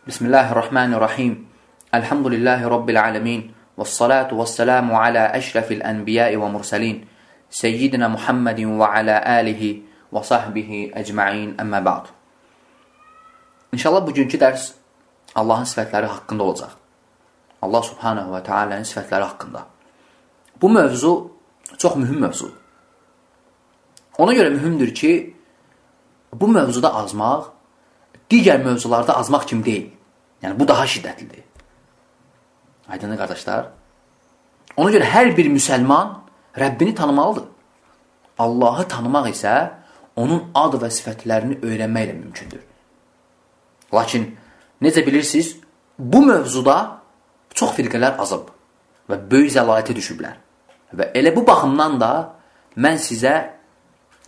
Bismillahirrahmanirrahim. Elhamdülillahi Rabbil alemin. Vessalatu vesselamu ala eşrefil enbiyai ve mursalin. Seyyidina Muhammedin ve ala alihi ve sahbihi ecma'in əmmə ba'd. İnşallah bugünkü dərs Allahın sifətləri haqqında olacaq. Allah subhanahu və teala'nın sifətləri haqqında. Bu mövzu çox mühüm mövzu. Ona görə mühümdür ki, bu mövzuda azmaq, digər mövzularda azmaq kimi deyil. Yəni, bu daha şiddətlidir. Aydınlı qardaşlar. Ona görə hər bir müsəlman Rəbbini tanımalıdır. Allahı tanımaq isə onun ad və sifətlərini öyrənməklə mümkündür. Lakin, necə bilirsiniz, bu mövzuda çox firqələr azıb və böyük zəlalətə düşüblər. Və elə bu baxımdan da mən sizə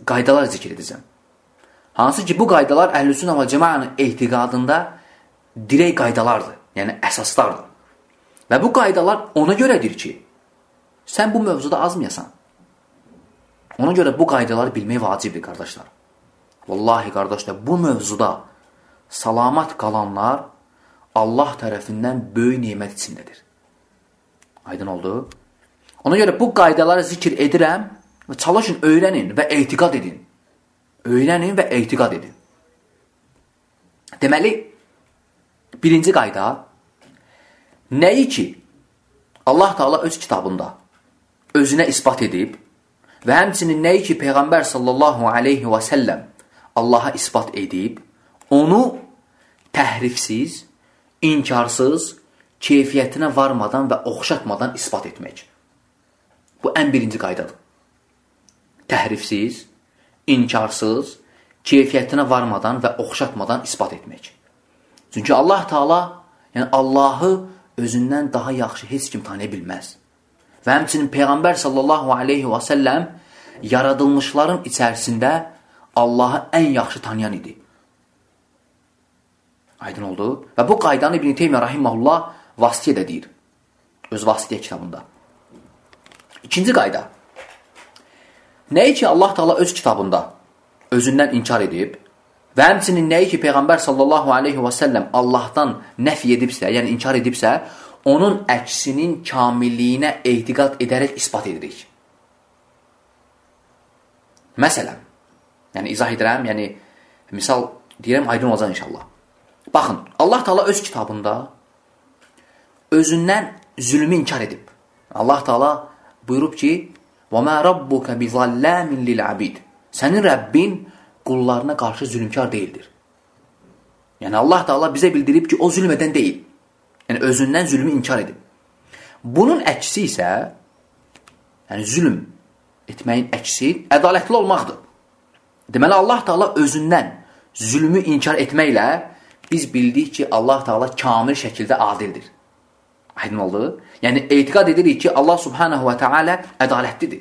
qaydalar zikr edəcəm. Hansı ki, bu qaydalar Əhl-i-Sünnə və Cəmaənin etiqadında dirək qaydalardır, yəni əsaslardır. Və bu qaydalar ona görədir ki, sən bu mövzuda azmayasan. Ona görə bu qaydaları bilmək vacibdir, qardaşlar. Vallahi, qardaşlar, bu mövzuda salamat qalanlar Allah tərəfindən böyük nemət içindədir. Aydın oldu? Ona görə bu qaydaları zikr edirəm və çalışın, öyrənin və etiqad edin. Öyrənin və etiqad edin. Deməli, birinci qayda, nəyi ki, Allah Teala öz kitabında özünə isbat edib və həmçinin nəyi ki, Peyğəmbər sallallahu aleyhi və səlləm Allaha isbat edib, onu təhrifsiz, inkarsız, keyfiyyətinə varmadan və oxşatmadan isbat etmək. Bu ən birinci qaydadır. Təhrifsiz, inkarsız, keyfiyyətinə varmadan və oxşatmadan isbat etmək. Çünki Allah Teala, yəni Allahı özündən daha yaxşı heç kim tanıya bilməz. Və həmçinin Peyğəmbər sallallahu aleyhi və səlləm yaradılmışların içərisində Allahı ən yaxşı tanıyan idi. Aydın oldu. Və bu qaydanı İbn-i Teymiyyə rahiməhullah Vasitiyyə də deyir. Öz Vasitiyyə kitabında. İkinci qayda. Nəyi ki, Allah Teala öz kitabında özündən inkar edib və həmçinin nəyi ki, Peyğəmbər sallallahu aleyhi və səlləm Allahdan nəfi edibsə, yəni inkar edibsə, onun əksinin kamilliyinə etiqad edərək isbat edirik. Məsələn, yəni izah edirəm, yəni misal deyirəm, aydın olacaq inşallah. Baxın, Allah Teala öz kitabında özündən zülmü inkar edib. Allah Teala buyurub ki, وَمَا رَبُّكَ بِظَلَّامٍ لِلْعَبِيدِ Sənin Rəbbin qullarına qarşı zülmkar deyildir. Yəni Allah Teala bizə bildirib ki, o zülm edən deyil. Yəni özündən zülmü inkar edib. Bunun əksi isə, yəni zülm etməyin əksi ədalətli olmaqdır. Deməli Allah Teala özündən zülmü inkar etməklə biz bildik ki, Allah Teala kamil şəkildə adildir. Aydın oldu? Yəni etiqad edirik ki, Allah subhanahu və teala ədalətlidir.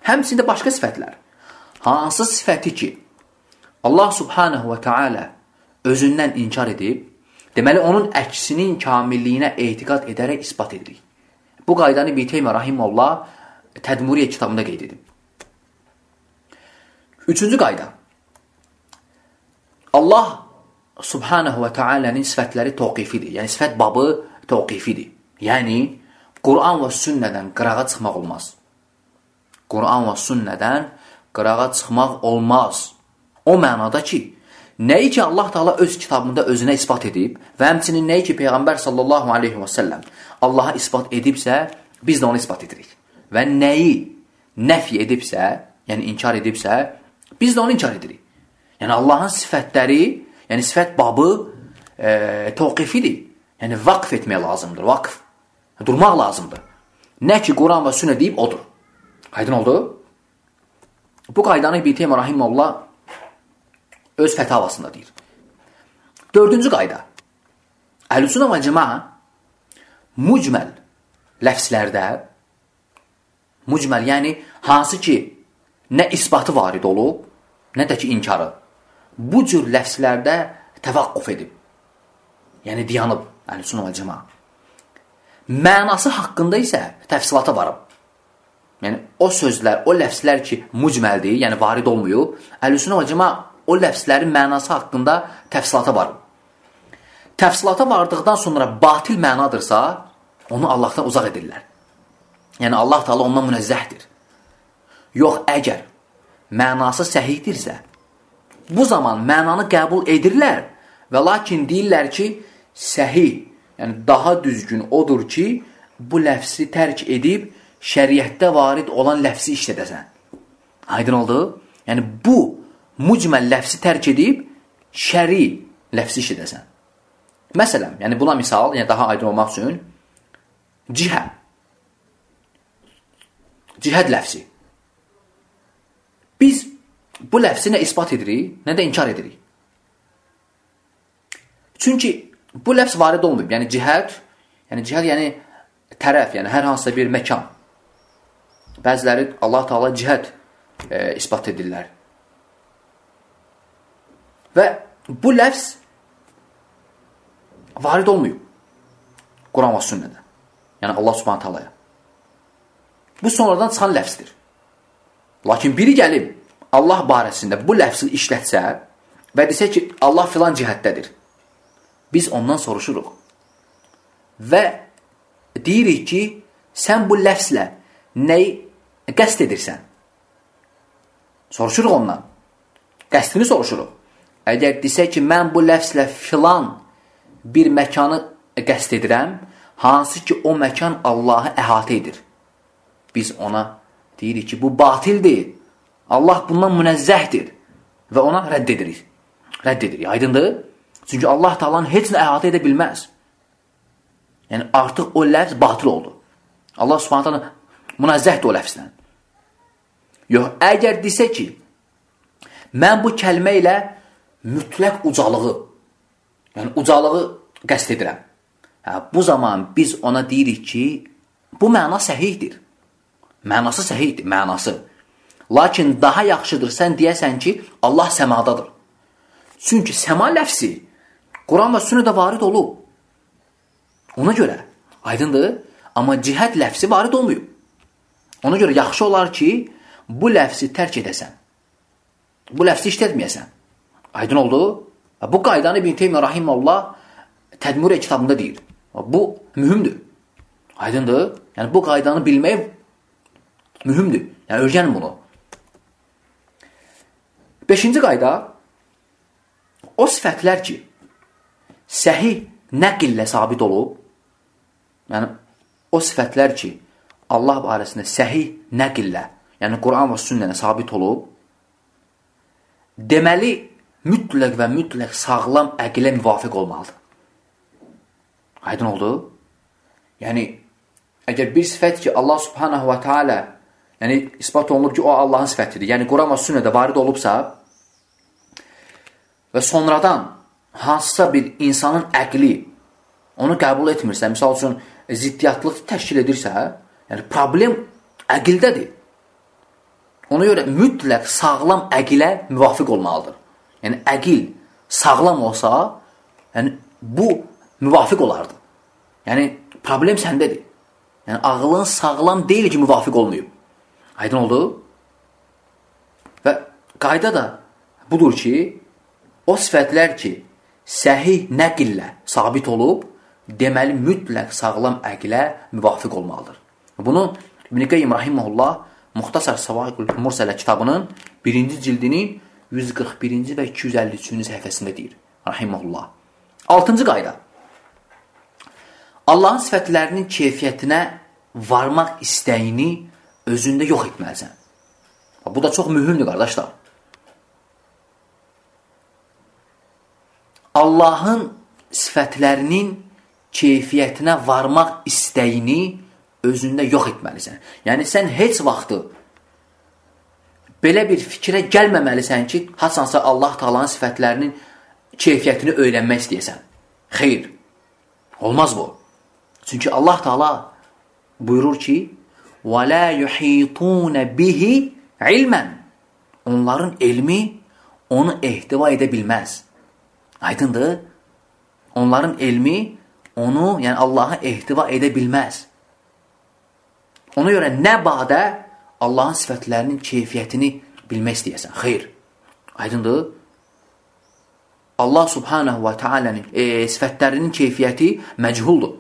Həmçində başqa sifətlər. Hansı sifəti ki, Allah subhanahu və teala özündən inkar edib, deməli onun əksinin kamilliyinə etiqad edərək isbat edirik. Bu qaydanı İbn-i Teymiyyə rahiməhullah Tədmuriyyə kitabında qeyd edib. Üçüncü qayda. Allah subhanahu və teala'nın sifətləri təvqifidir. Yəni sifət babı təvqifidir. Yəni, Quran və sünnədən qırağa çıxmaq olmaz. Quran və sünnədən qırağa çıxmaq olmaz. O mənada ki, nəyi ki Allah Teala öz kitabında özünə isbat edib və həmçinin nəyi ki Peyğəmbər sallallahu aleyhi və səlləm Allaha isbat edibsə, biz də onu isbat edirik. Və nəyi nəfi edibsə, yəni inkar edibsə, biz də onu inkar edirik. Yəni Allahın sifətləri, yəni sifət babı təvqifidir. Yəni vaqf etmək lazımdır, vaqf. Durmaq lazımdır. Nə ki Quran və sünnə deyib, odur. Aydın oldu? Bu qaydanı İbn-i Teymiyyə rahiməhullah öz fətavasında deyir. Dördüncü qayda. Əhl-i-Sünnə və Cəmaə mücməl ləfslərdə, mücməl yəni hansı ki nə isbatı varid olub, nə də ki inkarı, bu cür ləfslərdə təvaqquf edib. Yəni dayanıb Əhl-i-Sünnə və Cəmaə. Mənası haqqında isə təfsilata varıb. Yəni o sözlər, o ləfslər ki mücməldir, yəni varid olmuyor, Əhl-i-Sünnə və Cəmaə o ləfslərin mənası haqqında təfsilata varıb. təfsilata vardıqdan sonra batil mənadırsa, onu Allahdan uzaq edirlər. Yəni, Allah Teala ondan münezzəhdir. Yox, əgər mənası səhihdirsə, bu zaman mənanı qəbul edirlər və lakin deyirlər ki, səhih, yəni daha düzgün odur ki, bu ləfsi tərk edib, şəriətdə varid olan ləfsi işlədəsən. Aydın oldu? Yəni, bu mücməl ləfsi tərk edib, şəri ləfsi işlədəsən. Məsələn, yəni buna misal, yəni daha aydın olmaq üçün, cihəd ləfsi. Biz bu ləfsi nə isbat edirik, nə də inkar edirik. Çünki bu ləfs varid olmayıb. Yəni cihəd yəni tərəf, yəni hər hansısa bir məkan. Bəziləri Allah Teala cihəd isbat edirlər. Və bu ləfs varid olmayıb Quran və sünnədə. Yəni Allah Subhanahu Taala'ya. Bu sonradan çıxan ləfsdir. Lakin biri gəlib Allah barəsində bu ləfsi işlətsə və desə ki, Allah filan cihəddədir. Biz ondan soruşuruq. Və deyirik ki, sən bu ləfslə nəyi qəsd edirsən? Soruşuruq ondan. Qəsdini soruşuruq. Əgər desə ki, mən bu ləfslə filan bir məkanı qəsd edirəm, hansı ki, o məkan Allahı əhatə edir. Biz ona deyirik ki, bu batildir. Allah bundan münezzəhdir. Və ona rədd edirik. Rədd edirik. Aydındır? Çünki Allah Taala'nın heç nə əhatə edə bilməz. Yəni, artıq o ləfz batil oldu. Allah Subhanahu Taala münezzəhdir o ləfzdən. Yox, əgər desə ki, mən bu kəlmə ilə mütləq ucalığı, yəni ucalığı qəsd edirəm. Bu zaman biz ona deyirik ki, bu məna səhihdir. Mənası səhihdir, mənası. Lakin daha yaxşıdır sən deyəsən ki, Allah səmadadır. Çünki səma ləfsi Quran və sünnədə varid olub. Ona görə, aydındır, amma cihəd ləfsi varid olmayıb. Ona görə yaxşı olar ki, bu ləfsi tərk edəsən. Bu ləfsi işlətməyəsən. Aydın oldu? Bu qaydanı İbn Teymiyyə rahimehullah Tədmürə kitabında deyir. Bu mühümdür. Aydındır? Yəni bu qaydanı bilmək mühümdür. Yəni öyrənin bunu. 5-ci qayda, o sifətlər ki, səhih nəqillə sabit olub, yəni o sifətlər ki, Allah barəsində səhih nəqillə, yəni Quran və sünnələ sabit olub, deməli, mütləq və mütləq sağlam əqilə müvafiq olmalıdır. Aydın oldu? Yəni, əgər bir sifət ki, Allah subhanahu və teala, yəni ispat olunub ki, o Allahın sifətidir, yəni Quran və sünnədə varid olubsa və sonradan hansısa bir insanın əqli onu qəbul etmirsə, misal üçün ziddiyyətlıq təşkil edirsə, yəni problem əqildədir. Ona görə mütləq sağlam əqilə müvafiq olmalıdır. Yəni əqil sağlam olsa, yəni bu müvafiq olardı. Yəni problem səndədir. Yəni ağlın sağlam deyil ki, müvafiq olmayıb. Aydın oldu? Və qayda da budur ki, o sifətlər ki, səhih nəqillə sabit olub, deməli mütləq sağlam əqilə müvafiq olmalıdır. Bunu İbn Qayyim rahimehullah Muxtasar Səvaikul Mursələ kitabının 1-ci cildinin 141-ci və 253-cü səhifəsində deyir. Rahimehullah. 6-cı qayda. Allahın sifətlərinin keyfiyyətinə varmaq istəyini özündə yox etməlisən. Bu da çox mühümdür, qardaşlar. Allahın sifətlərinin keyfiyyətinə varmaq istəyini özündə yox etməlisən. Yəni, sən heç vaxtı belə bir fikrə gəlməməlisən ki, haçansa Allah Taala'nın sifətlərinin keyfiyyətini öyrənmək istəyəsən. Xeyr, olmaz bu. Çünki Allah Taala buyurur ki, وَلَا يُحِيطُونَ بِهِ عِلْمًا Onların elmi onu ehtiva edə bilməz. Aydındır? Onların elmi onu, yəni Allahı ehtiva edə bilməz. Ona görə nə badə Allahın sifətlərinin keyfiyyətini bilmək istəyəsən. Xeyr. Aydındır? Allah subhanahu və teala'nın sifətlərinin keyfiyyəti məchuldur.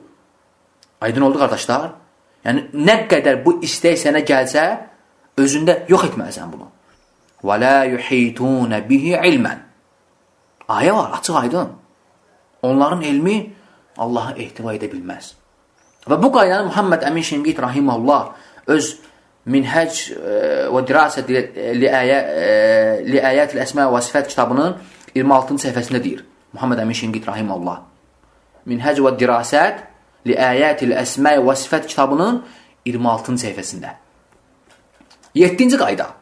Aydın oldu, qardaşlar? Yəni, nə qədər bu istək sənə gəlsə, özündə yox etməlisən bunu. وَلَا يُحِيتُونَ بِهِ عِلْمًا Ayə var, açıq aydın. Onların elmi Allah'a ehtiva edə bilməz. Və bu qaydanı Muhammed Əmin Şinqit rahiməhullah öz Minhəc və Dirasət li-Əyət l-Əsmə və Sifət kitabının 26-cı səhifəsində deyir. Muhammed Əmin Şinqit rahiməhullah. Minhəc və Dirasət li-Əyət l-Əsmə və Sifət kitabının 26-cı səhifəsində. 7-ci qayda.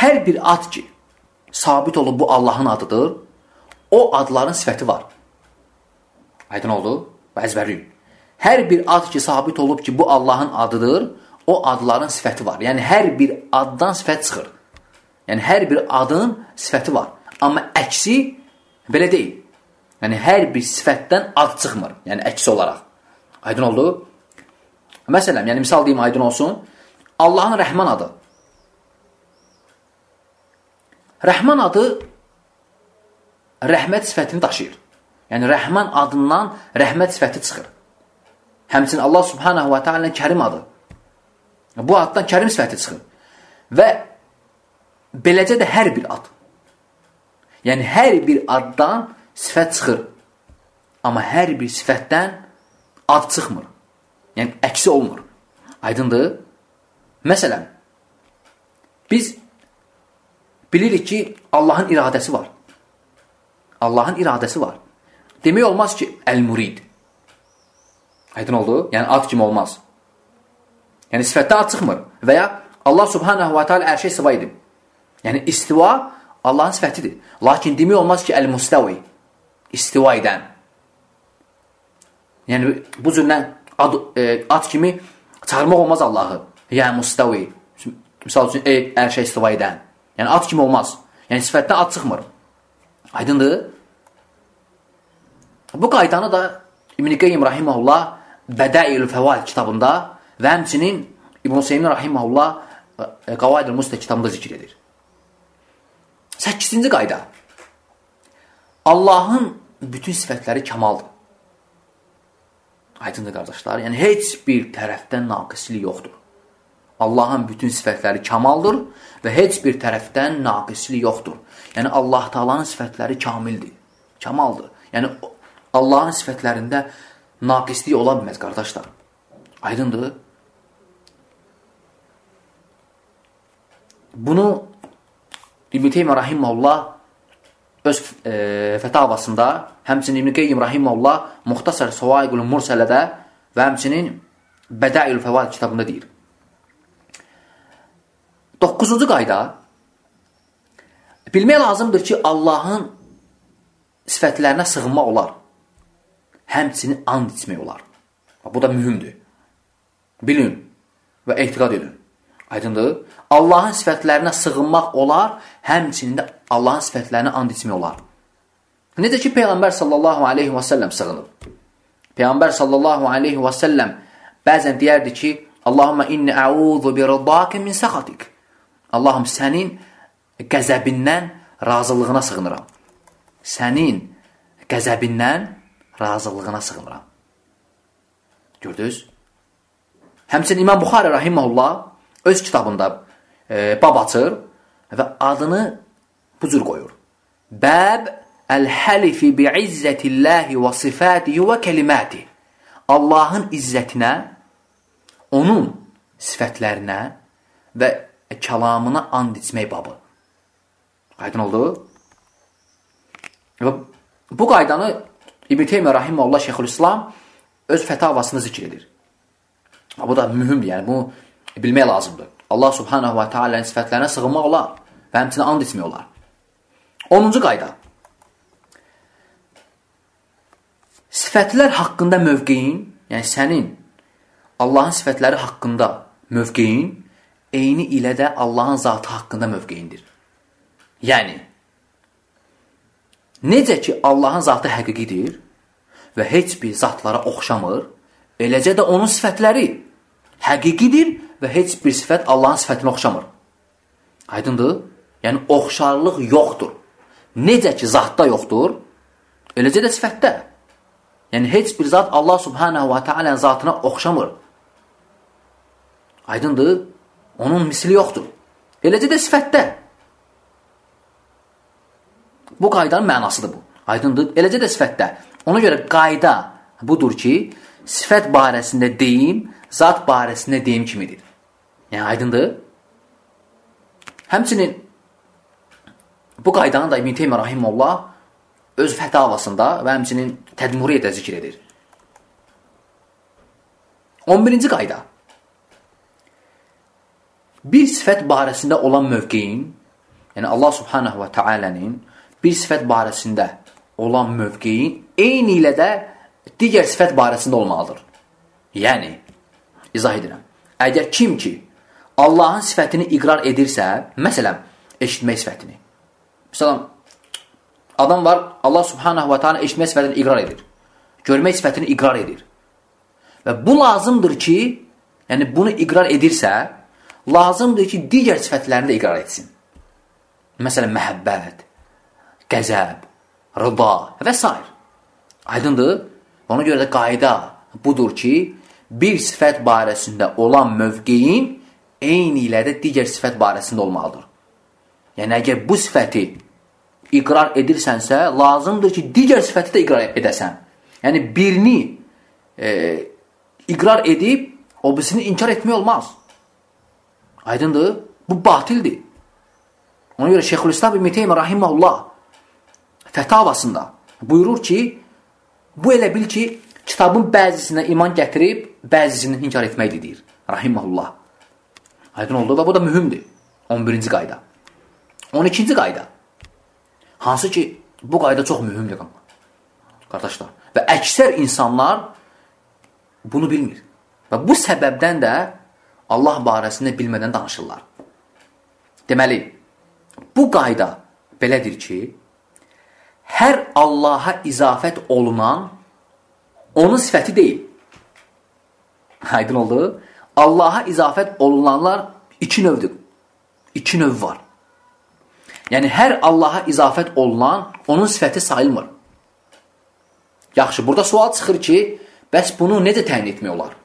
Hər bir ad ki, sabit olub bu Allahın adıdır, o adların sifəti var. Aydın oldu? Və əzbərləyin. Hər bir ad ki, sabit olub ki, bu Allahın adıdır, o adların sifəti var. Yəni, hər bir addan sifət çıxır. Yəni, hər bir adın sifəti var. Amma əksi belə deyil. Yəni, hər bir sifətdən ad çıxmır. Yəni, əksi olaraq. Aydın oldu? Məsələn, yəni, misal deyim, aydın olsun. Allahın Rəhman adı. Rəhman adı rəhmət sifətini daşıyır. Yəni, Rəhman adından rəhmət sifəti çıxır. Həmçinin Allah subhanahu və teala'nın Kərim adı. Bu addan Kərim sifəti çıxır. Və beləcə də hər bir ad. Yəni, hər bir addan sifət çıxır. Amma hər bir sifətdən ad çıxmır. Yəni, əksi olmur. Aydındır? Məsələn, biz bilirik ki, Allahın iradəsi var. Allahın iradəsi var. Demək olmaz ki, əl-murid. Aydın oldu? Yəni, ad kimi olmaz. Yəni, sifətdən ad çıxmır. Və ya Allah subhanahu wa ta'ala ərşə istiva edib. Yəni, istiva Allahın sifətidir. Lakin demək olmaz ki, əl-mustavi. İstiva edən. Yəni, bu cürdən ad kimi çağırmaq olmaz Allahı. Yəni, mustavi. Misal üçün, ərşə istiva edən. Yəni, ad kimi olmaz. Yəni, sifətdən ad çıxmır. Aydındır? Bu qaydanı da İbn-i Qeyyim rahiməhullah Bədəil Fəvaid kitabında və həmçinin İbn-i Seymin rahiməhullah Qavaid-ül Muslə kitabında zikr edir. 8-ci qayda. Allahın bütün sifətləri kəmaldır. Aydındır, qardaşlar. Yəni, heç bir tərəfdən naqislik yoxdur. Allahın bütün sifətləri kəmaldır və heç bir tərəfdən naqislik yoxdur. Yəni, Allah Taala'nın sifətləri kamildir, kəmaldır. Yəni, Allahın sifətlərində naqislik ola bilməz, qardaşlar. Aydındır. Bunu İbn-i Teymiyyə rahiməhullah öz fətavasında, həmçinin İbn-i Qeyyim rahiməhullah Muxtasar Səvaiqul Mursələdə və həmçinin Bədəil Fəvaid kitabında deyir. 9-cu qayda. Bilmək lazımdır ki, Allahın sifətlərinə sığınmaq olar. Həmçinin and içmək olar. Bu da mühümdür. Bilin və etiqad edin. Aydındır? Allahın sifətlərinə sığınmaq olar, həmçinin də Allahın sifətlərinə and içmək olar. Necə ki, Peyğəmbər sallallahu aleyhi və səlləm sığınıb. Peyğəmbər sallallahu aleyhi və səlləm bəzən deyərdi ki, Allahumma inni əuzu bi rıdakə min səxatik. Allahım, sənin qəzəbindən razılığına sığınıram. Sənin qəzəbindən razılığına sığınıram. Gördünüz? Həmçinin İmam Buxari rahiməhullah öz kitabında bab açır və adını bu cür qoyur. Bəb əl-həlifi bi'izzətilləhi və sifətihi və kəliməti. Allahın izzətinə, onun sifətlərinə və kəlamına and içmək babı. Aydın oldu? Və bu qaydanı İbn-i Teymiyyə rahiməhullah Şeyxülislam öz fətavasını zikr edir. Bu da mühümdür, yəni bunu bilmək lazımdır. Allah subhanahu wa ta'ala'nın sifətlərinə sığınmaq olar və həmçinin and içmək olar. 10-cu qayda. Sifətlər haqqında mövqeyin, yəni sənin Allahın sifətləri haqqında mövqeyin, eyni ilə də Allahın zatı haqqında mövqeyindir. Yəni, necə ki Allahın zatı həqiqidir və heç bir zatlara oxşamır, eləcə də onun sifətləri həqiqidir və heç bir sifət Allahın sifətinə oxşamır. Aydındır? Yəni, oxşarlıq yoxdur. necə ki zatda yoxdur, eləcə də sifətdə. Yəni, heç bir zat Allah subhanahu wa ta'ala zatına oxşamır. Aydındır, onun misli yoxdur. Eləcə də sifətdə. Bu qaydanın mənasıdır bu. Aydındır, eləcə də sifətdə. Ona görə qayda budur ki, sifət barəsində deyim, zat barəsində deyim kimidir. Yəni, aydındır. Həmçinin bu qaydanı da İbn Teymiyyə rahimehullah öz fətavasında və həmçinin tədmuriyyədə zikr edir. 11-ci qayda. Bir sifət barəsində olan mövqeyin, yəni Allah subhanahu wa ta'alənin bir sifət barəsində olan mövqeyin eyni ilə də digər sifət barəsində olmalıdır. Yəni, izah edirəm. Əgər kim ki Allahın sifətini iqrar edirsə, məsələn, eşitmək sifətini. Məsələn, adam var, Allah subhanahu wa ta'ala eşitmək sifətini iqrar edir. Görmək sifətini iqrar edir. Və bu lazımdır ki, yəni bunu iqrar edirsə, lazımdır ki, digər sifətlərini də iqrar etsin. Məsələn, məhəbbət, qəzəb, rıda və s. Aydındır? Ona görə də qayda budur ki, bir sifət barəsində olan mövqeyin eyni ilə də digər sifət barəsində olmalıdır. Yəni, əgər bu sifəti iqrar edirsənsə, lazımdır ki, digər sifəti də iqrar edəsən. Yəni, birini iqrar edib, o birisini inkar etmək olmaz. Aydındır? Bu batildir. Ona görə Şeyxülislam İbn Teymiyyə rahimehullah fətavasında buyurur ki, bu elə bil ki, kitabın bəzisinə iman gətirib, bəzisini inkar etməkdir, deyir. Rahimehullah. Aydın oldu və bu da mühümdür. 11-ci qayda. 12-ci qayda. Hansı ki, bu qayda çox mühümdür. Qardaşlar. Və əksər insanlar bunu bilmir. Və bu səbəbdən də Allah barəsində bilmədən danışırlar. Deməli, bu qayda belədir ki, hər Allaha izafət olunan onun sifəti deyil. Aydın oldu? Allaha izafət olunanlar iki növdür. İki növ var. Yəni, hər Allaha izafət olunan onun sifəti sayılmır. Yaxşı, burada sual çıxır ki, bəs bunu necə təyin etmək olar?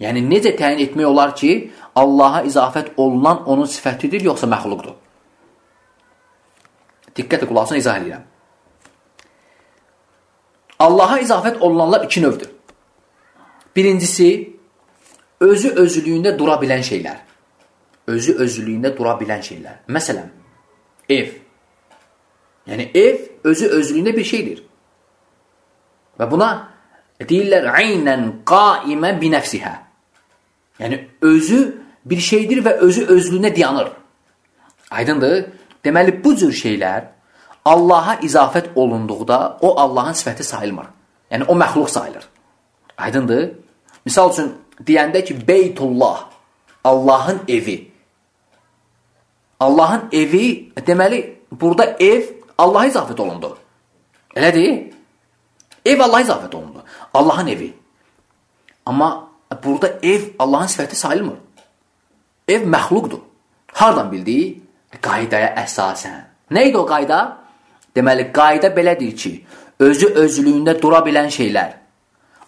Yəni, necə təyin etmək olar ki, Allaha izafət olunan onun sifətidir, yoxsa məxluqdur? Diqqətlə qulağına izah edirəm. Allaha izafət olunanlar iki növdür. Birincisi, özü özlüyündə dura bilən şeylər. Özü özlüyündə dura bilən şeylər. Məsələn, ev. Yəni, ev özü özlüyündə bir şeydir. Və buna deyirlər, aynən qaimə binəfsihə. Yəni, özü bir şeydir və özü özlüyündə dayanır. Aydındır? Deməli, bu cür şeylər Allaha izafət olunduqda o Allahın sifəti sayılmır. Yəni, o məxluq sayılır. Aydındır? Misal üçün, deyəndə ki, Beytullah, Allahın evi. Allahın evi, deməli, burada ev Allaha izafət olundu. Elədir? Ev Allaha izafət olundu. Allahın evi. Amma burada ev Allahın sifəti sayılmır. Ev məxluqdur. Hardan bildik? Qaydaya əsasən. Nə idi o qayda? Deməli, qayda belədir ki, özü özlüyündə dura bilən şeylər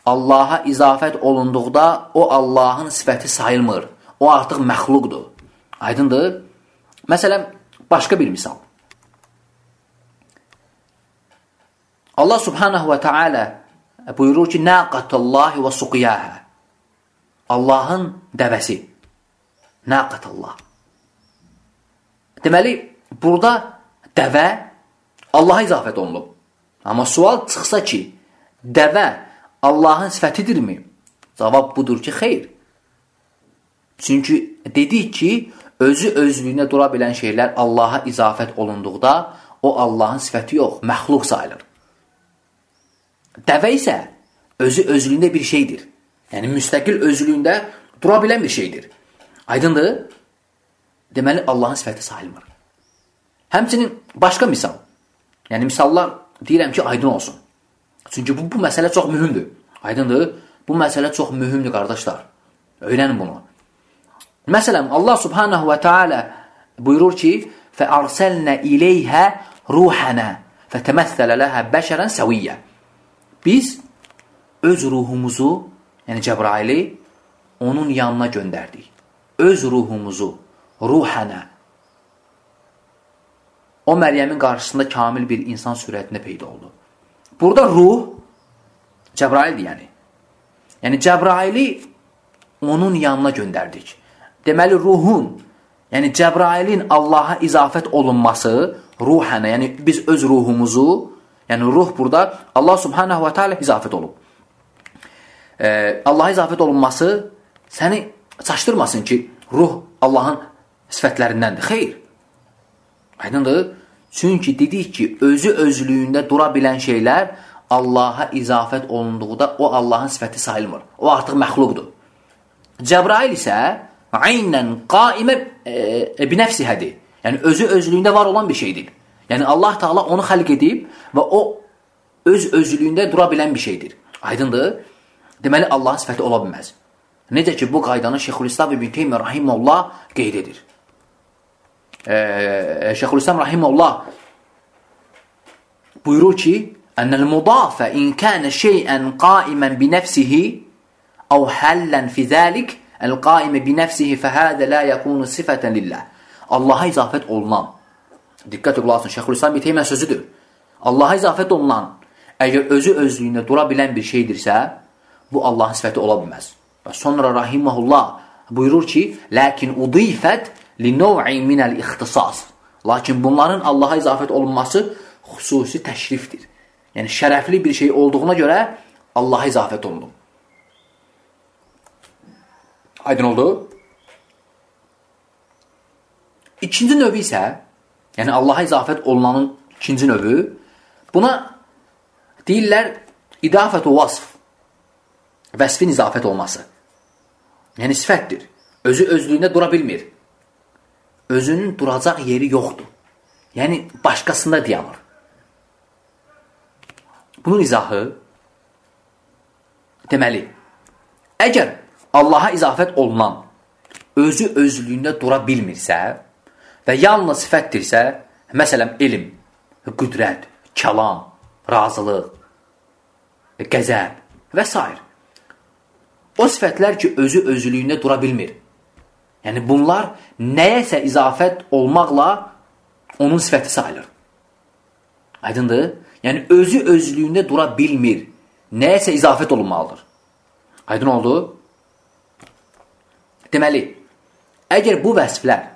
Allaha izafət olunduqda o Allahın sifəti sayılmır. O artıq məxluqdur. Aydındır? Məsələn, başqa bir misal. Allah subhanahu wa ta'ala buyurur ki, Naqatallahi və suqiyahə. Allahın dəvəsi. Naqatallah. Deməli, burada dəvə Allaha izafət olunub. Amma sual çıxsa ki, dəvə Allahın sifətidirmi? Cavab budur ki, xeyr. Çünki dedik ki, özü özlüyündə dura bilən şeylər Allaha izafət olunduqda o Allahın sifəti yox, məxluq sayılır. Dəvə isə özü özlüyündə bir şeydir. Yəni, müstəqil özlüyündə dura bilən bir şeydir. Aydındır? Deməli, Allahın sifəti sayılmır. Həmçinin başqa misal. Yəni, misallar deyirəm ki, aydın olsun. Çünki bu məsələ çox mühümdür. Aydındır? Bu məsələ çox mühümdür, qardaşlar. Öyrənin bunu. Məsələn, Allah subhanahu wa ta'ala buyurur ki, فَأَرْسَلْنَا إِلَيْهَا ruhana fətəməssələ ləhə bəşərən səviyyə. Biz öz ruhumuzu, yəni Cəbraili onun yanına göndərdik. Öz ruhumuzu, ruhana. O Məryəmin qarşısında kamil bir insan sürətində peyda oldu. Burada ruh Cəbraildir yəni. Yəni Cəbraili onun yanına göndərdik. Deməli ruhun, yəni Cəbrailin Allaha izafət olunması, ruhana, yəni biz öz ruhumuzu, yəni ruh burada Allah subhanahu wa ta'ala izafət olub. Allaha izafət olunması səni çaşdırmasın ki, ruh Allahın sifətlərindəndir. Xeyr. Aydındır? Çünki dedik ki, özü özlüyündə dura bilən şeylər Allaha izafət olunduğunda o Allahın sifəti sayılmır. O artıq məxluqdur. Cəbrail isə aynən qaimə binəfsihədir. Yəni özü özlüyündə var olan bir şeydir. Yəni Allah Taala onu xəlq edib və o öz özlüyündə dura bilən bir şeydir. Aydındır? Deməli Allahın sifəti ola bilməz. Necə ki bu qaydanı Şeyxülislam İbn Teymiyyə rahimehullah qeyd edir. Şeyxülislam rahimehullah buyurur ki: "Ennel mudafə in kana şey'an qa'iman bi nefsihi aw hallan fi zalik el-qa'im bi nefsihi fehada la yakunu sifatan lillah." Allaha izafət olunan. Diqqət qulaq asın, Şeyxülislam İbn Teymiyyə sözüdür. Allaha izafət olunan əgər özü özlüyündə dura bilən bir şeydirsə, bu Allahın sifəti ola bilməz. Və sonra rahimehullah buyurur ki: "Lakin udifat li naw'in min al-ixtisas." Lakin bunların Allaha izafət olunması xüsusi təşrifdir. Yəni şərəfli bir şey olduğuna görə Allaha izafət olunur. Aydın oldu? İkinci növü isə, yəni Allaha izafət olunanın ikinci növü, buna deyirlər idafət-u vasf, vəsfin izafət olması. Yəni sifətdir. Özü özlüyündə dura bilmir. Özünün duracaq yeri yoxdur. Yəni başqasında dayanır. Bunun izahı deməli, əgər Allaha izafət olunan özü özlüyündə dura bilmirsə və yalnız sifətdirsə, məsələn, elm, qüdrət, kəlam, razılıq, qəzəb və s. O sifətlər ki, özü özlüyündə dura bilmir. Yəni, bunlar nəyəsə izafət olmaqla onun sifəti sayılır. Aydındır? Yəni, özü özlüyündə dura bilmir. Nəyəsə izafət olunmalıdır. Aydın oldu? Deməli, əgər bu vəsflər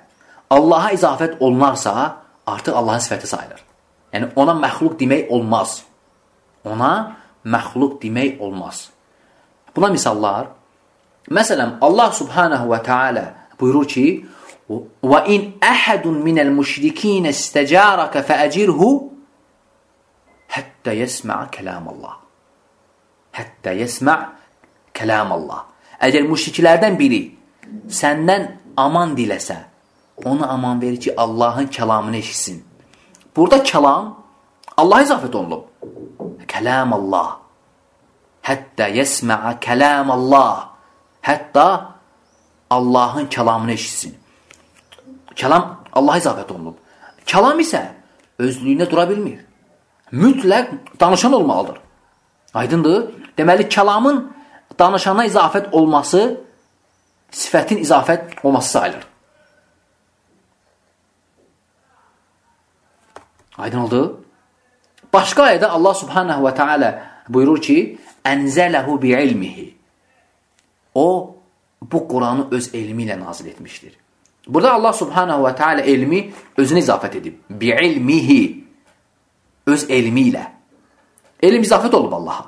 Allaha izafət olunarsa, artıq Allahın sifəti sayılır. Yəni, ona məxluq demək olmaz. Ona məxluq demək olmaz. Buna misallar, məsələn, Allah subhanahu və teala buyurur ki, وَاِنْ أَحَدٌ مِنَ الْمُشْرِك۪ينَ اسْتَجَارَكَ فَأَجِرْهُ حَتَّى يَسْمَعَ كَلَامَ اللّٰهِ Həttə yəsmə' kələm Allah. Əgər müşriklərdən biri səndən aman diləsə, ona aman verir ki, Allahın kəlamını eşitsin. Burada kəlam Allaha izafət olunub. Kələm Allah. Həttə yəsmə' kələm Allah. Hətta Allahın kəlamını eşitsin. Kəlam Allaha izafət olunub. Kəlam isə özlüyündə dura bilmir. Mütləq danışan olmalıdır. Aydındır? Deməli, kəlamın danışana izafət olması sifətin izafət olması sayılır. Aydın oldu? Başqa ayədə Allah subhanahu və teala buyurur ki, Ənzələhu bi'ilmihi. O, bu Quranı öz elmi ilə nazil etmişdir. Burada Allah subhanahu və teala elmi özünə izafət edib. Bi'ilmihi. Öz elmi ilə. Elm izafət olub Allaha.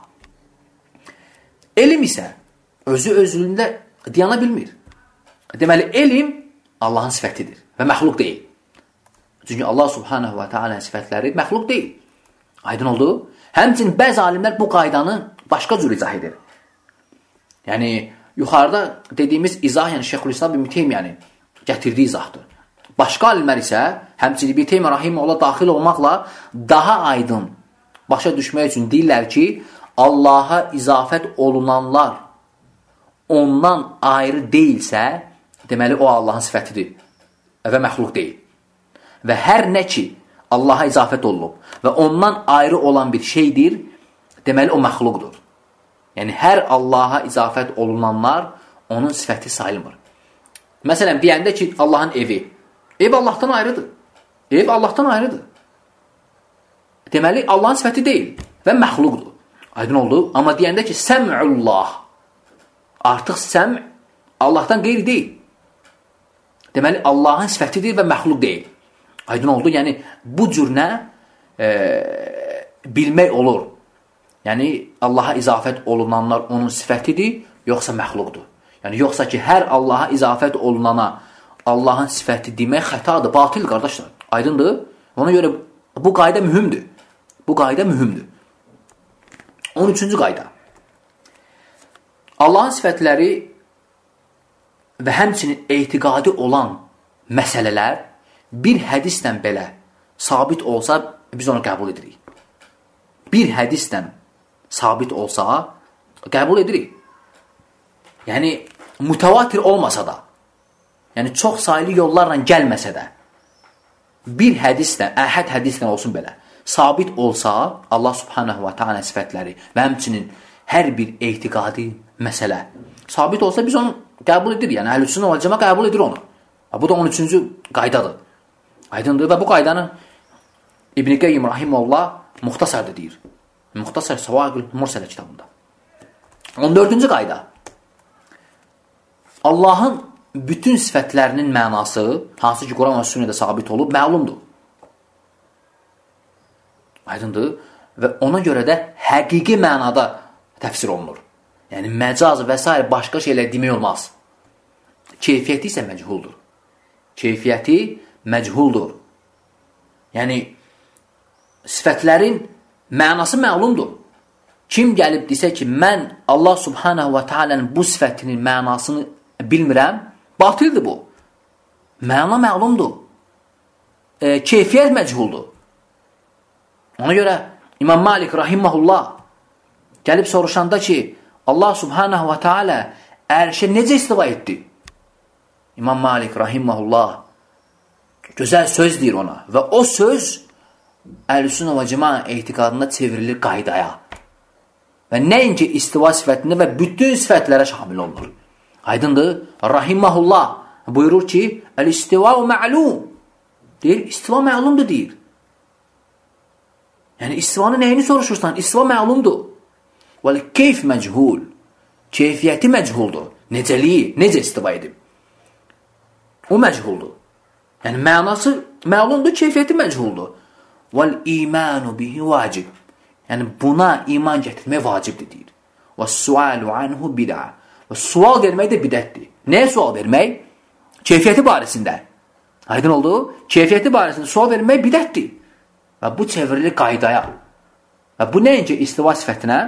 Elm isə özü özlüyündə dayana bilmir. Deməli, elm Allahın sifətidir və məxluq deyil. Çünki Allah subhanahu və teala'nın sifətləri məxluq deyil. Aydın oldu? Həmçinin bəzi alimlər bu qaydanı başqa cür izah edir. Yəni, yuxarıda dediyimiz izah, yəni Şeyxülislam İbn Teymiyyənin gətirdiyi izahdır. Başqa alimlər isə, həmçinin İbn Teymiyyə rahimehullah daxil olmaqla daha aydın başa düşmək üçün deyirlər ki, Allaha izafət olunanlar ondan ayrı deyilsə, deməli o Allahın sifətidir və məxluq deyil. Və hər nə ki Allaha izafət olunub və ondan ayrı olan bir şeydir, deməli o məxluqdur. Yəni, hər Allaha izafət olunanlar onun sifəti sayılmır. Məsələn, deyəndə ki, Allahın evi. Ev Allahdan ayrıdır. Ev Allahdan ayrıdır. Deməli, Allahın sifəti deyil və məxluqdur. Aydın oldu. Amma deyəndə ki, səm'ullah. Artıq səm' Allahdan qeyri deyil. Deməli, Allahın sifətidir və məxluq deyil. Aydın oldu. Yəni, bu cür nə bilmək olur. Yəni, Allaha izafət olunanlar onun sifətidir, yoxsa məxluqdur. Yəni, yoxsa ki, hər Allaha izafət olunana Allahın sifəti demək xətadır, batil qardaşlar. Aydındır. Ona görə bu qayda mühümdür. Bu qayda mühümdür. 13-cü qayda. Allahın sifətləri və həmçinin etiqadi olan məsələlər bir hədislə belə sabit olsa, biz onu qəbul edirik. Bir hədislə sabit olsa, qəbul edirik. Yəni, mütəvatir olmasa da, yəni çox sayılı yollarla gəlməsə də, bir hədislə, əhəd hədislə olsun belə, sabit olsa, Allah subhanahu wa ta'ala sifətləri və həmçinin hər bir etiqadi məsələ sabit olsa, biz onu qəbul edirik. Yəni, Əhlüsünnə vəl Cəmaət qəbul edir onu. Bu da 13-cü qaydadır. Aydındır və bu qaydanı İbn-i Qeyyim Rahimullah Muxtasar'da deyir. Muxtasar Savaqül Mursələ kitabında. 14-cü qayda. Allahın bütün sifətlərinin mənası, hansı ki, Quran və sünnədə sabit olub, məlumdur. Aydındır. Və ona görə də həqiqi mənada təfsir olunur. Yəni, məcaz və s. başqa şeylər demək olmaz. Keyfiyyəti isə məchuldur. Keyfiyyəti məchuldur. Yəni, sifətlərin mənası məlumdur. Kim gəlib desə ki, mən Allah subhanahu wa ta'alənin bu sifətinin mənasını bilmirəm, batildir bu. Məna məlumdur. Keyfiyyət məchuldur. Ona görə İmam Malik rahiməhullah gəlib soruşanda ki, Allah subhanahu wa ta'ala ərşə necə istiva etdi? İmam Malik rahiməhullah gözəl söz deyir ona və o söz Əhl-i-Sünnə və Cəmaət etiqadında çevrilir qaydaya. Və nəinki istiva sifətində və bütün sifətlərə şamil olunur. Aydındır. Rahiməhullah buyurur ki, Əl-istiva'u ma'lum. Deyir, istiva məlumdur deyir. Yəni, istivanın nəyini soruşursan? İstiva məlumdur. Vəl-keyf məchul. Keyfiyyəti məchuldur. Necəliyi, necə istiva edib? O məchuldur. Yəni, mənası məlumdur, keyfiyyəti məchuldur. Vəl-imanu bihi vacib. Yəni, buna iman gətirmək vacibdir deyir. Və-sualu anhu bid'a. Və sual vermək də bidətdir. Nəyə sual vermək? Keyfiyyəti barəsində. Aydın oldu? Keyfiyyəti barəsində sual vermək bidətdir. Və bu çevrilir qaydaya. Və bu nəyincə istiva sifətinə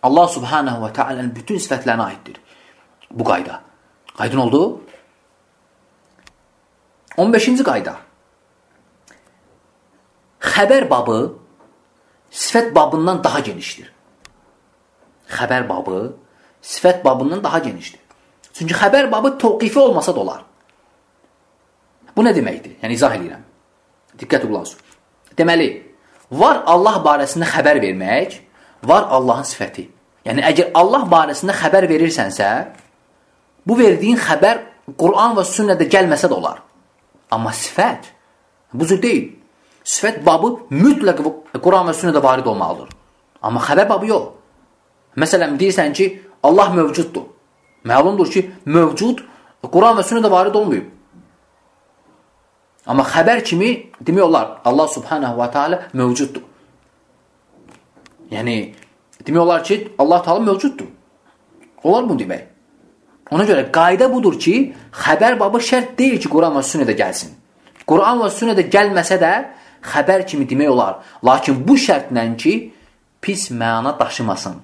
Allah subhanahu wa ta'alənin bütün sifətlərinə aiddir. Bu qayda. Aydın oldu? 15-ci qayda. Xəbər babı sifət babından daha genişdir. Xəbər babı sifət babından daha genişdir. Çünki xəbər babı təvqifi olmasa da olar. Bu nə deməkdir? Yəni, izah edirəm. Diqqət qulaq. Deməli, var Allah barəsində xəbər vermək, var Allahın sifəti. Yəni, əgər Allah barəsində xəbər verirsənsə, bu verdiyin xəbər Quran və sünnədə gəlməsə də olar. Amma sifət bu cür deyil. Sifət babı mütləq Quran və sünnədə varid olmalıdır. Amma xəbər babı yox. Məsələn, deyirsən ki, Allah mövcuddur. Məlumdur ki, mövcud Quran və sünnədə varid olmayıb. Amma xəbər kimi demək olar, Allah subhanahu wa ta'ala mövcuddur. Yəni, demək olar ki, Allah ta'ala mövcuddur. Olar bunu demək. Ona görə qayda budur ki, xəbər babı şərt deyil ki, Quran və sünnədə gəlsin. Quran və sünnədə gəlməsə də xəbər kimi demək olar. Lakin bu şərtlə ki, pis məna daşımasın.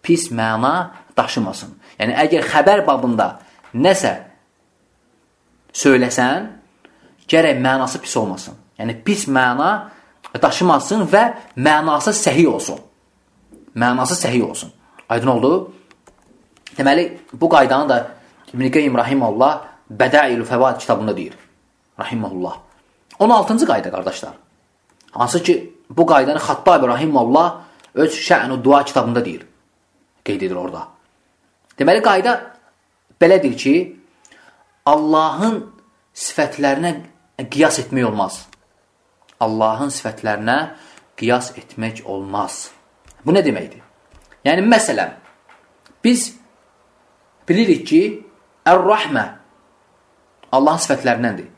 Pis məna daşımasın. Yəni, əgər xəbər babında nəsə söyləsən, gərək mənası pis olmasın. Yəni, pis məna daşımasın və mənası səhi olsun. Mənası səhi olsun. Aydın oldu? Deməli, bu qaydanı da İbn-i Qeyyim Rahiməhullah Bədəil-ü Fəvaid kitabında deyir. Rahiməhullah. 16-cı qayda, qardaşlar. Hansı ki, bu qaydanı Xattabi Rahimullah öz Şə'nu Dua kitabında deyir. Qeyd edir orada. Deməli, qayda belədir ki, Allahın sifətlərinə qiyas etmək olmaz. Allahın sifətlərinə qiyas etmək olmaz. Bu nə deməkdir? Yəni, məsələn, biz bilirik ki, Ər-Rəhmə Allahın sifətlərindəndir.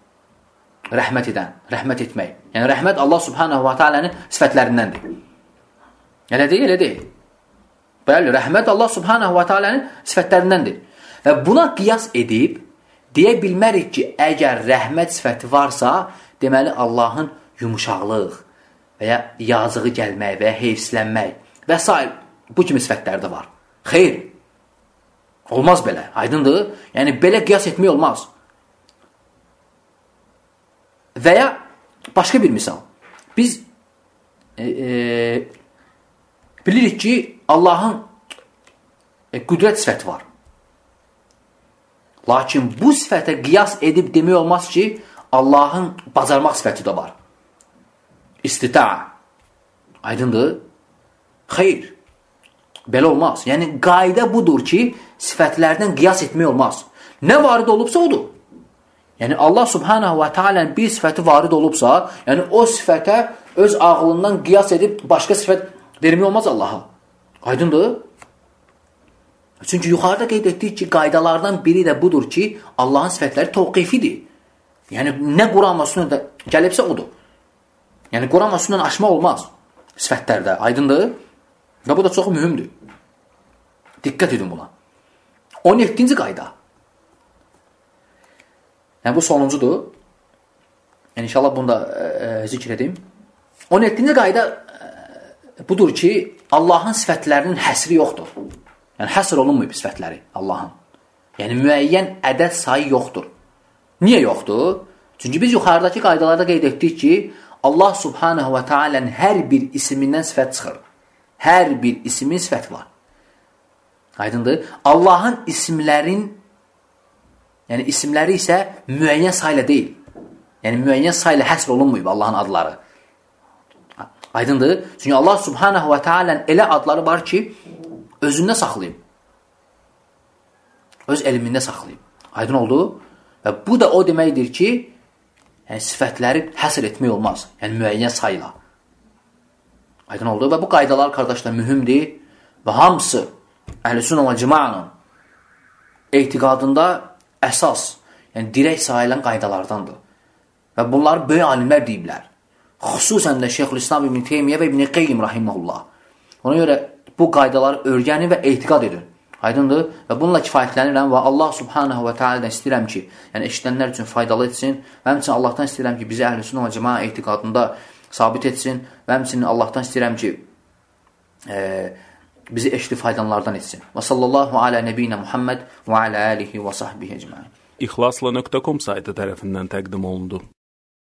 Rəhmət edən, rəhmət etmək. Yəni, rəhmət Allah Subhanahu wa Ta'ala'nın sifətlərindəndir. Elə deyil, elə deyil. Bəli, rəhmət Allah Subhanahu wa Ta'ala'nın sifətlərindəndir. Və buna qiyas edib, deyə bilmərik ki, əgər rəhmət sifəti varsa, deməli Allahın yumuşaqlıq və ya yazığı gəlmək və ya heyfslənmək və s. bu kimi sifətlər də var. Xeyr, olmaz belə, aydındır. Yəni, belə qiyas etmək olmaz. Və ya başqa bir misal. Biz bilirik ki, Allahın qüdrət sifəti var. Lakin bu sifətə qiyas edib demək olmaz ki, Allahın bacarmaq sifəti də var. İstita'a. Aydındır? Xeyr. Belə olmaz. Yəni, qayda budur ki, sifətlərdən qiyas etmək olmaz. Nə varid olubsa odur. Yəni, Allah Subhanahu wa Ta'ala'nın bir sifəti varid olubsa, yəni o sifətə öz ağlından qiyas edib başqa sifət vermək olmaz Allaha. Aydındır? Çünki yuxarıda qeyd etdik ki, qaydalardan biri də budur ki, Allahın sifətləri təvqifidir. Yəni, nə Quran və sünnədə gəlibsə odur. Yəni, Quran və sünnəni aşmaq olmaz sifətlərdə. Aydındır? Və bu da çox mühümdür. Diqqət edin buna. 17-ci qayda. Yəni, bu sonuncudur. Yəni, inşallah bunu da zikr edim. 17-ci qayda budur ki, Allahın sifətlərinin həsri yoxdur. Yəni, həsr olunmayıb sifətləri Allahın. Yəni, müəyyən ədəd sayı yoxdur. Niyə yoxdur? Çünki biz yuxarıdakı qaydalarda qeyd etdik ki, Allah Subhanahu wa Ta'ala'nın hər bir ismindən sifət çıxır. Hər bir ismin sifəti var. Aydındır? Allahın yəni isimləri isə müəyyən sayla deyil. Yəni, müəyyən sayla həsr olunmayıb Allahın adları. Aydındır? Çünki Allah Subhanahu wa Ta'ala'nın elə adları var ki, özündə saxlayıb. Öz elmində saxlayıb. Aydın oldu? Və bu da o deməkdir ki, yəni, sifətləri həsr etmək olmaz. Yəni, müəyyən sayla. Aydın oldu? Və bu qaydalar, qardaşlar, mühümdir. Və hamısı Əhl-i-Sünnə və Cəmaənin etiqadında əsas, yəni dirək sayılan qaydalardandır. Və bunları böyük alimlər deyiblər. Xüsusən də Şeyxülislam İbn Teymiyyə və İbn Qeyyim Rahiməhullah. Ona görə bu qaydaları öyrənin və etiqad edin. Aydındır? Və bununla kifayətlənirəm və Allah Subhanahu wa Ta'ala'dan istəyirəm ki, yəni eşidənlər üçün faydalı etsin və həmçinin Allahdan istəyirəm ki, bizi Əhl-i-Sünnə və Cəmaə etiqadında sabit etsin və həmçinin Allahdan istəyirəm ki, bizi eşli faydalardan etsin. Və sallallahu alə nəbiyyinə Muhammed və alə alihi və sahbihi ecmaîn. İxlasla.com saytı tərəfindən təqdim olundu.